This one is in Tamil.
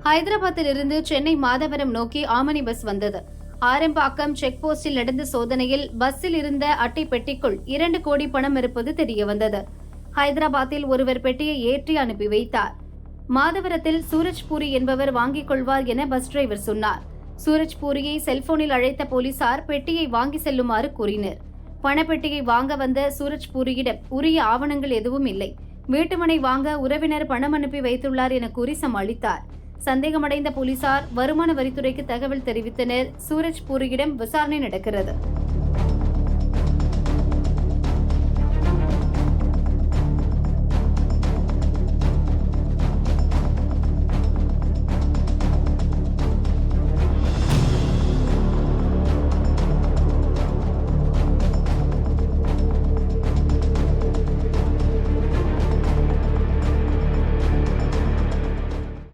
ஹைதராபாத்தில் இருந்து சென்னை மாதவரம் நோக்கி ஆமணி பஸ் வந்தது. ஆரம்பாக்கம் செக் போஸ்டில் நடந்த சோதனையில் பஸ்ஸில் இருந்த அட்டை பெட்டிக்குள் 2 கோடி பணம் இருப்பது தெரியவந்தது. ஹைதராபாத்தில் ஒருவர் பெட்டியை ஏற்றி அனுப்பி வைத்தார். மாதவரத்தில் சூரஜ்பூரி என்பவர் வாங்கிக் கொள்வார் என பஸ் டிரைவர் சொன்னார். சூரஜ்பூரியை செல்போனில் அழைத்த போலீசார் பெட்டியை வாங்கி செல்லுமாறு கூறினர். பணப்பெட்டியை வாங்க வந்த சூரஜ்பூரியிடம் உரிய ஆவணங்கள் எதுவும் இல்லை. வீட்டுமனை வாங்க உறவினர் பணம் அனுப்பி வைத்துள்ளார் என கூறி சமாளித்தார். சந்தேகமடைந்த போலீசார் வருமான வரித்துறைக்கு தகவல் தெரிவித்தனர். சூரஜ்பூரியிடம் விசாரணை நடக்கிறது.